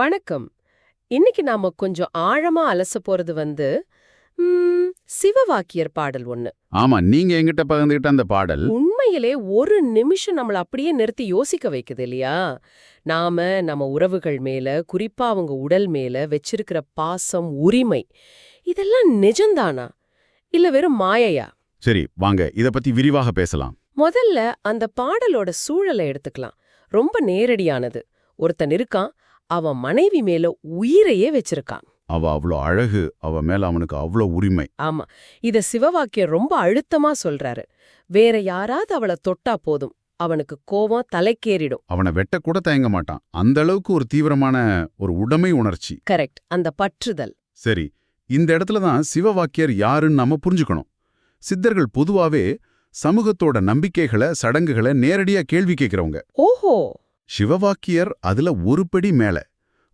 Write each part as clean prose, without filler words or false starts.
வணக்கம். இன்னைக்கு நாம கொஞ்சம் ஆழமா அலச போறது சிவவாக்கியர் பாடல் ஒண்ணு. ஆமா, நீங்க என்கிட்ட பகிர்ந்துகிட்ட அந்த பாடல். உண்மையிலே ஒரு நிமிஷம் நம்மள அப்படியே நிறுத்தி யோசிக்க வைக்குது இல்லையா? நாம நம்ம உறவுகள் மேல, குறிப்பா அவங்க உடல் மேல வச்சிருக்கிற பாசம், உரிமை இதெல்லாம் நிஜம்தானா? இல்ல வெறும் மாயையா? சரி, வாங்க இத பத்தி விரிவாக பேசலாம். முதல்ல அந்த பாடலோட சூழலை எடுத்துக்கலாம். ரொம்ப நேரடியானது. ஒருத்தன் இருக்கான், அவன் மனைவி மேல உயிரையே வச்சிருக்கான். அவ அவ்ளோ அழகு, அவ மேல அவனுக்கு அவ்ளோ உரிமை. ஆமா, இத சிவவாக்கியர் ரொம்ப அழுத்தமா சொல்றாரு. வேற யாராவது அவள தொட்டா போதும், அவனுக்கு கோபம் தலைக்கேறிடும். அவனை வெட்டக்கூட தயங்க மாட்டான். அந்த அளவுக்கு ஒரு தீவிரமான ஒரு உடைமை உணர்ச்சி. கரெக்ட், அந்த பற்றுதல். சரி, இந்த இடத்துல தான் சிவவாக்கியர் யாருன்னு நாம புரிஞ்சுக்கணும். சித்தர்கள் பொதுவாவே சமூகத்தோட நம்பிக்கைகளை, சடங்குகளை நேரடியா கேள்வி கேட்கிறவங்க. ஓஹோ! சிவவாக்கியர் அதுல ஒரு படி மேல.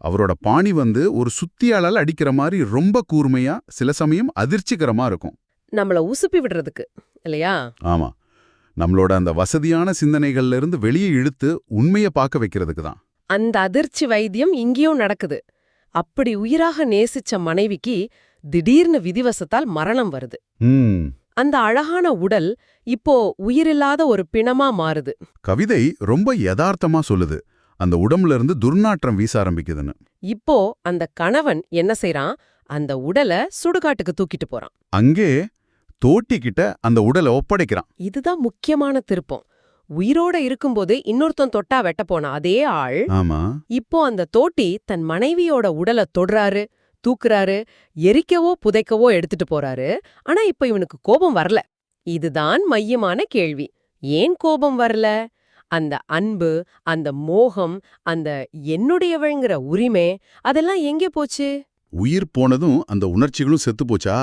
அவரோட பாணி ஒரு சுத்தியாளால் அடிக்கிற மாதிரி ரொம்ப கூர்மையா, சில சமயம் அதிர்ச்சிகரமா இருக்கும். நம்மள உசுப்பி விடுறதுக்கு இல்லையா? ஆமா, நம்மளோட அந்த வசதியான சிந்தனைகள்ல இருந்து வெளியே இழுத்து உண்மையை பார்க்க வைக்கிறதுக்கு தான். அந்த அதிர்ச்சி வைத்தியம் இங்கேயும் நடக்குது. அப்படி உயிராக நேசிச்ச மனைவிக்கு திடீர்னு விதிவசத்தால் மரணம் வருது. அந்த அழகான உடல் இப்போ உயிரில்லாத ஒரு பிணமா மாறுது. கவிதை ரொம்ப யதார்த்தமா சொல்லுது, அந்த உடம்புல இருந்து துர்நாற்றம் வீச ஆரம்பிக்குதுன்னு. இப்போ அந்த கணவன் என்ன செய்றான்? அந்த உடலை சுடுகாட்டுக்கு தூக்கிட்டு போறான். அங்கே தோட்டிக்கிட்ட அந்த உடலை ஒப்படைக்கிறான். இதுதான் முக்கியமான திருப்பம். உயிரோட இருக்கும்போது இன்னொருத்தன் தொட்டா வெட்ட போன அதே ஆள், ஆமா, இப்போ அந்த தோட்டி தன் மனைவியோட உடலை தொடுறாரு, தூக்குறாரு, எரிக்கவோ புதைக்கவோ எடுத்துட்டு போறாரு. ஆனா இப்ப இவனுக்கு கோபம் வரல. இதுதான் மையமான கேள்வி. ஏன் கோபம் வரல? அந்த அன்பு, அந்த மோகம், அந்த என்னுடையவங்கிற உரிமை அதெல்லாம் எங்கே போச்சு? உயிர் போனதும் அந்த உணர்ச்சிகளும் செத்து போச்சா?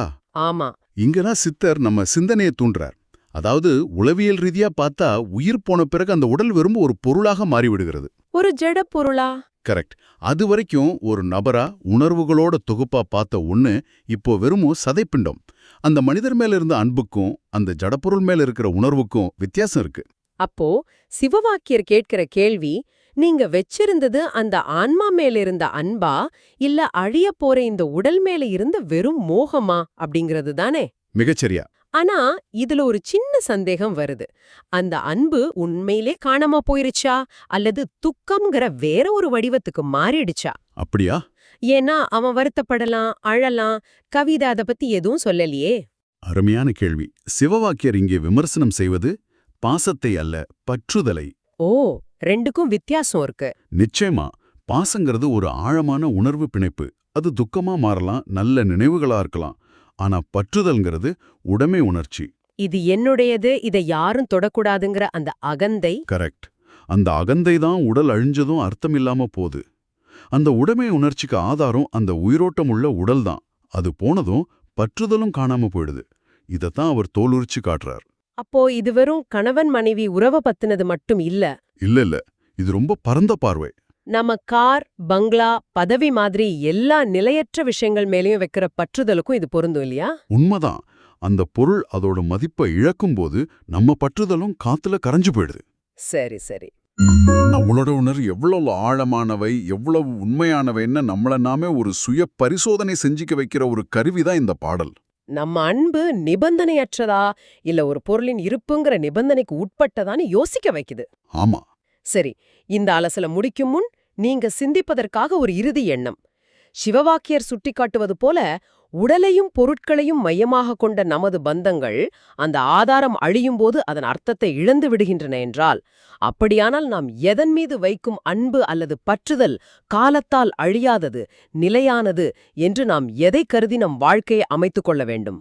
ஆமா. இங்கதான் சித்தர் நம்ம சிந்தனையை தூண்டுறார். அதாவது உளவியல் ரீதியா பார்த்தா உயிர் போன பிறகு அந்த உடல் வெறும் ஒரு பொருளாக மாறிவிடுகிறது. ஒரு ஜட பொருளா? கரெக்ட். அது வரைக்கும் ஒரு நபரா உணர்வுகளோட தொகுப்பா பார்த்த ஒண்ணு இப்போ வெறும் சதைப்பிண்டம். அந்த மனிதர் மேல இருந்த அன்புக்கும் அந்த ஜடப்பொருள் மேல இருக்கிற உணர்வுக்கும் வித்தியாசம் இருக்கு. அப்போ சிவவாக்கியர் கேட்கிற கேள்வி, நீங்க வச்சிருந்தது அந்த ஆன்மா மேல இருந்த அன்பா, இல்ல அழிய போற இந்த உடல் மேல இருந்த வெறும் மோகமா அப்படிங்கிறது தானே? மிகச்சரியா. ஆனா இதுல ஒரு சின்ன சந்தேகம் வருது. அந்த அன்பு உண்மையிலே காணாம போயிருச்சா, அல்லது துக்கம்ங்கிற வேற ஒரு வடிவத்துக்கு மாறிடுச்சா? அப்படியா? ஏன்னா அவன் வருத்தப்படலாம், அழலாம். கவிதை அத பத்தி எதுவும் சொல்லலையே. அருமையான கேள்வி. சிவவாக்கியர் இங்கே விமர்சனம் செய்வது பாசத்தை அல்ல, பற்றுதலை. ஓ, ரெண்டுக்கும் வித்தியாசம் இருக்கு. நிச்சயமா. பாசங்கிறது ஒரு ஆழமான உணர்வு பிணைப்பு. அது துக்கமா மாறலாம், நல்ல நினைவுகளா இருக்கலாம். ஆனா பற்றுதல்ங்கிறது உடைமை உணர்ச்சி. இது என்னுடையது, இதை யாரும் தொடக்கூடாதுங்கிற அந்த அகந்தை. கரெக்ட். அந்த அகந்தை தான் உடல் அழிஞ்சதும் அர்த்தமில்லாம போகுது. அந்த உடைமை உணர்ச்சிக்கு ஆதாரம் அந்த உயிரோட்டம் உள்ள உடல் தான். அது போனதும் பற்றுதலும் காணாம போயிடுது. இதத்தான் அவர் தோலுரிச்சு காட்டுறார். அப்போ இது வெறும் கணவன் மனைவி உறவை பத்தினது மட்டும் இல்ல. இல்ல, இது ரொம்ப பரந்த பார்வை. நம்ம கார், பங்களா, பதவி மாதிரி எல்லா நிலையற்ற விஷயங்கள் மேலயும் வைக்கிற பற்றுதலுக்கும் இது பொருந்தும் இல்லையா? உண்மைதான். அந்த பொருள் அதோட மதிப்பை இழக்கும்போது நம்ம பற்றுதலும் காத்துல கரைஞ்சு போயிடுது. சரி சரி. நம்மளோட உணர்வு எவ்வளவு ஆழமானவை, எவ்வளவு உண்மையானவைன்னு நம்மள நாமே ஒரு சுய பரிசோதனை செஞ்சுக்க வைக்கிற ஒரு கருவிதான் இந்த பாடல். நம்ம அன்பு நிபந்தனையற்றதா, இல்ல ஒரு பொருளின் இருப்புங்கிற நிபந்தனைக்கு உட்பட்டதான்னு யோசிக்க வைக்குது. ஆமா. சரி, இந்த அலசல முடிக்கும் முன் நீங்க சிந்திப்பதற்காக ஒரு இறுதி எண்ணம். சிவவாக்கியர் சுட்டிக்காட்டுவது போல உடலையும் பொருட்களையும் மையமாக கொண்ட நமது பந்தங்கள் அந்த ஆதாரம் அழியும் போது அதன் அர்த்தத்தை இழந்து விடுகின்றன என்றால், அப்படியானால் நாம் எதன் மீது வைக்கும் அன்பு அல்லது பற்றுதல் காலத்தால் அழியாதது, நிலையானது என்று நாம் எதை கருதி நம் வாழ்க்கையை அமைத்துக் கொள்ள வேண்டும்?